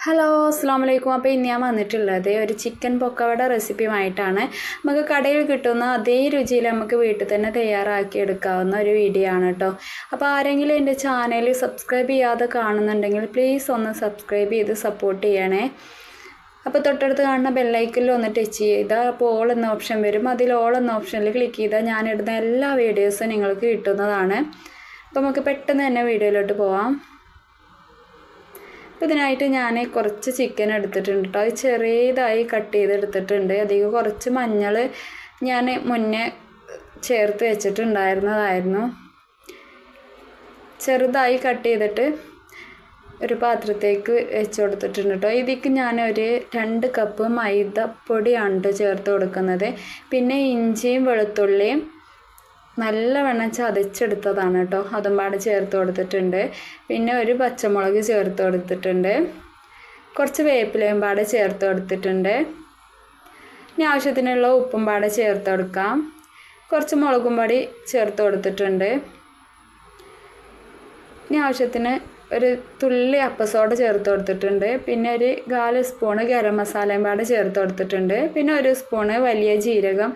Hello അസ്സലാമലൈക്കും. അപ്പോൾ ഇന്ന് ഞാൻ വന്നിട്ടുള്ളത് ഒരു ചിക്കൻ പൊക്കവട റെസിപ്പിയുമായിട്ടാണ്. നമുക്ക് കടയിൽ കിട്ടുന്ന അതേ രുചിയിൽ നമുക്ക് വീട്ടിൽ തന്നെ തയ്യാറാക്കി എടുക്കാവുന്ന ഒരു വീഡിയോ ആണ് കേട്ടോ. അപ്പോൾ ആരെങ്കിലും എൻ്റെ ചാനൽ സബ്സ്ക്രൈബ് ചെയ്യാതെ കാണുന്നുണ്ടെങ്കിൽ പ്ലീസ് ഒന്ന് സബ്സ്ക്രൈബ് ചെയ്ത് സപ്പോർട്ട് ചെയ്യണേ. അപ്പോൾ തൊട്ടടുത്ത് കാണുന്ന ബെല്ലൈക്കനിൽ ഒന്ന് ടച്ച് ചെയ്താൽ അപ്പോൾ ഓൾ എന്ന ഓപ്ഷൻ വരും. അതിൽ ഓൾ എന്ന ഓപ്ഷനിൽ ക്ലിക്ക് ചെയ്താൽ ഞാനിടുന്ന എല്ലാ വീഡിയോസും നിങ്ങൾക്ക് കിട്ടുന്നതാണ്. അപ്പോൾ നമുക്ക് പെട്ടെന്ന് തന്നെ വീഡിയോയിലോട്ട് പോവാം. അപ്പോൾ ഇതിനായിട്ട് ഞാൻ കുറച്ച് ചിക്കൻ എടുത്തിട്ടുണ്ട് കേട്ടോ. അത് ചെറിയതായി കട്ട് ചെയ്തെടുത്തിട്ടുണ്ട്. അധികം കുറച്ച് മഞ്ഞൾ ഞാൻ മുന്നേ ചേർത്ത് വെച്ചിട്ടുണ്ടായിരുന്നതായിരുന്നു. ചെറുതായി കട്ട് ചെയ്തിട്ട് ഒരു പാത്രത്തേക്ക് വെച്ച് കൊടുത്തിട്ടുണ്ട് കേട്ടോ. ഇതിക്ക് ഞാനൊരു 2 കപ്പ് മൈദപ്പൊടിയാണ് ചേർത്ത് കൊടുക്കുന്നത്. പിന്നെ ഇഞ്ചിയും വെളുത്തുള്ളിയും നല്ലവണ്ണം ചതച്ചെടുത്തതാണ് കേട്ടോ, അതും പാടെ ചേർത്ത് കൊടുത്തിട്ടുണ്ട്. പിന്നെ ഒരു പച്ചമുളക് ചേർത്ത് കൊടുത്തിട്ടുണ്ട്. കുറച്ച് വേപ്പിലയും പാടെ ചേർത്ത് കൊടുത്തിട്ടുണ്ട്. ഇനി ആവശ്യത്തിനുള്ള ഉപ്പും പാടെ ചേർത്ത് കൊടുക്കാം. കുറച്ച് മുളകും പൊടി ചേർത്ത് കൊടുത്തിട്ടുണ്ട്. ഇനി ആവശ്യത്തിന് ഒരു തുള്ളി അപ്പസോഡ ചേർത്ത് കൊടുത്തിട്ടുണ്ട്. പിന്നെ ഒരു 1/4 സ്പൂണ് ഗരം മസാലയും പാടെ ചേർത്ത് കൊടുത്തിട്ടുണ്ട്. പിന്നെ 1 സ്പൂണ് വലിയ ജീരകം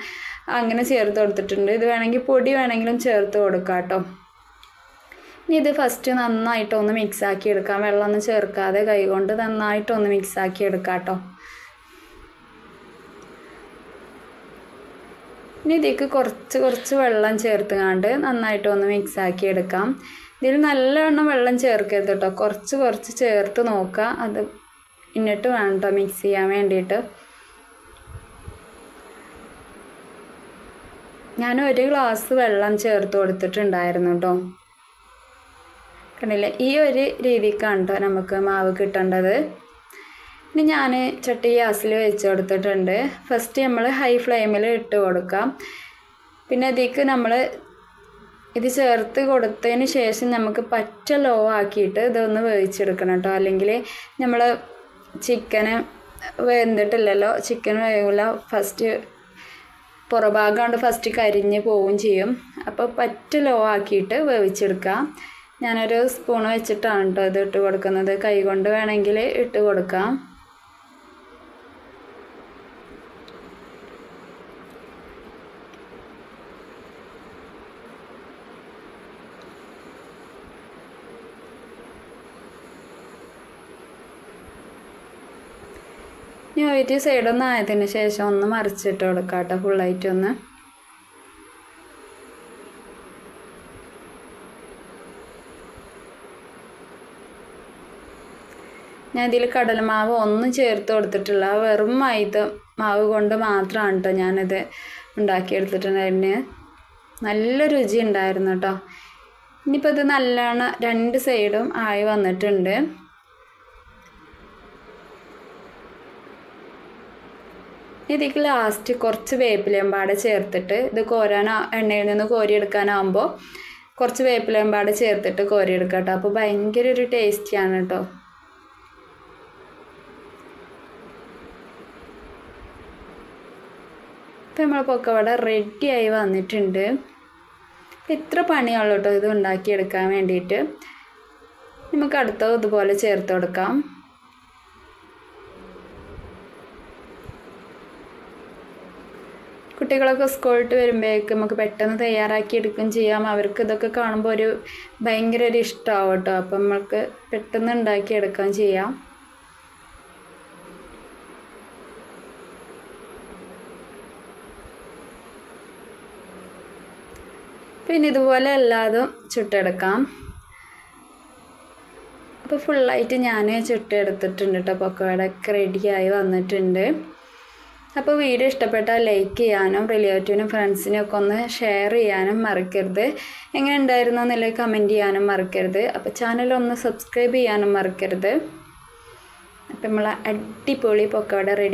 അങ്ങനെ ചേർത്ത് കൊടുത്തിട്ടുണ്ട്. ഇത് വേണമെങ്കിൽ പൊടി വേണമെങ്കിലും ചേർത്ത് കൊടുക്കാം കേട്ടോ. ഇനി ഇത് ഫസ്റ്റ് നന്നായിട്ടൊന്ന് മിക്സാക്കി എടുക്കാം. വെള്ളമൊന്നും ചേർക്കാതെ കൈകൊണ്ട് നന്നായിട്ടൊന്ന് മിക്സാക്കി എടുക്കാം കേട്ടോ. ഇനി ഇതിലേക്ക് കുറച്ച് വെള്ളം ചേർത്തുകൊണ്ട് നന്നായിട്ടൊന്ന് മിക്സാക്കി എടുക്കാം. ഇതിൽ നല്ലവണ്ണം വെള്ളം ചേർക്കരുത് കേട്ടോ, കുറച്ച് ചേർത്ത് നോക്കുക. അത് എന്നിട്ട് വേണം കേട്ടോ മിക്സ് ചെയ്യാൻ വേണ്ടിയിട്ട്. ഞാൻ 1 ഗ്ലാസ് വെള്ളം ചേർത്ത് കൊടുത്തിട്ടുണ്ടായിരുന്നു കേട്ടോ. കണ്ടില്ലേ, ഈ ഒരു രീതിക്കാണ് കേട്ടോ നമുക്ക് മാവ് കിട്ടേണ്ടത്. ഇനി ഞാൻ ചട്ടി ഗ്യാസിൽ വെച്ച് കൊടുത്തിട്ടുണ്ട്. ഫസ്റ്റ് നമ്മൾ ഹൈ ഫ്ലെയിമിൽ ഇട്ട് കൊടുക്കാം. പിന്നെ അതിലേക്ക് നമ്മൾ ഇത് ചേർത്ത് കൊടുത്തതിന് ശേഷം നമുക്ക് പറ്റ ലോ ആക്കിയിട്ട് ഇതൊന്ന് വേവിച്ചെടുക്കണം കേട്ടോ. അല്ലെങ്കിൽ നമ്മൾ ചിക്കന് വെന്തിട്ടില്ലല്ലോ, ചിക്കൻ വേവില്ല. ഫസ്റ്റ് പുറഭാഗം ഫസ്റ്റ് കരിഞ്ഞ് പോവുകയും ചെയ്യും. അപ്പോൾ പറ്റ ലോ ആക്കിയിട്ട് വേവിച്ചെടുക്കാം. ഞാനൊരു സ്പൂൺ വെച്ചിട്ടാണ് കേട്ടോ ഇത് ഇട്ട് കൊടുക്കുന്നത്. കൈ കൊണ്ട് വേണമെങ്കിൽ ഇട്ട് കൊടുക്കാം. ഇനി ഒരു സൈഡൊന്ന് ആയതിന് ശേഷം ഒന്ന് മറിച്ചിട്ട് കൊടുക്കാം കേട്ടോ, ഫുള്ളായിട്ടൊന്ന്. ഞാൻ ഇതിൽ കടലമാവ് ഒന്നും ചേർത്ത് കൊടുത്തിട്ടില്ല. വെറും മൈദ മാവ് കൊണ്ട് മാത്രമാണ് കേട്ടോ ഞാനിത് ഉണ്ടാക്കിയെടുത്തിട്ടുണ്ടായിരുന്നു. നല്ല രുചി ഉണ്ടായിരുന്നു കേട്ടോ. ഇനിയിപ്പോൾ ഇത് നല്ലോണം 2 സൈഡും ആയി വന്നിട്ടുണ്ട്. ഇതിലേക്ക് ലാസ്റ്റ് കുറച്ച് വേപ്പിലയും പാടെ ചേർത്തിട്ട് ഇത് എണ്ണയിൽ നിന്ന് കോരിയെടുക്കാനാകുമ്പോൾ കുറച്ച് വേപ്പിലയും പാടെ ചേർത്തിട്ട് കോരിയെടുക്കാം കേട്ടോ. അപ്പോൾ ഭയങ്കര ഒരു ടേസ്റ്റിയാണ് കേട്ടോ. ഇപ്പോൾ നമ്മൾ പൊക്കവട റെഡിയായി വന്നിട്ടുണ്ട്. ഇത്ര പണിയുള്ളൂ കേട്ടോ ഇത് ഉണ്ടാക്കിയെടുക്കാൻ വേണ്ടിയിട്ട്. നമുക്ക് അടുത്തത് ഇതുപോലെ ചേർത്ത് കൊടുക്കാം. കുട്ടികളൊക്കെ സ്കൂളിട്ട് വരുമ്പോഴേക്കും നമുക്ക് പെട്ടെന്ന് തയ്യാറാക്കി എടുക്കുകയും ചെയ്യാം. അവർക്ക് ഇതൊക്കെ കാണുമ്പോൾ ഭയങ്കര ഒരു ഇഷ്ടമാവും കേട്ടോ. അപ്പം നമുക്ക് പെട്ടെന്ന് ഉണ്ടാക്കിയെടുക്കുകയും ചെയ്യാം. പിന്നെ ഇതുപോലെ എല്ലാതും ചുട്ടെടുക്കാം. അപ്പോൾ ഫുള്ളായിട്ട് ഞാൻ ചുട്ടെടുത്തിട്ടുണ്ട് കേട്ടോ. പൊക്കവടയൊക്കെ റെഡിയായി വന്നിട്ടുണ്ട്. അപ്പോൾ വീഡിയോ ഇഷ്ടപ്പെട്ടാൽ ലൈക്ക് ചെയ്യാനും റിലേറ്റീവിനും ഫ്രണ്ട്സിനും ഒക്കെ ഒന്ന് ഷെയർ ചെയ്യാനും മറക്കരുത്. എങ്ങനെ ഉണ്ടായിരുന്നു എന്നുള്ളത് കമൻറ്റ് ചെയ്യാനും മറക്കരുത്. അപ്പോൾ ചാനലൊന്ന് സബ്സ്ക്രൈബ് ചെയ്യാനും മറക്കരുത്. അപ്പോൾ നമ്മൾ അടിപൊളി പൊക്കവട റെഡി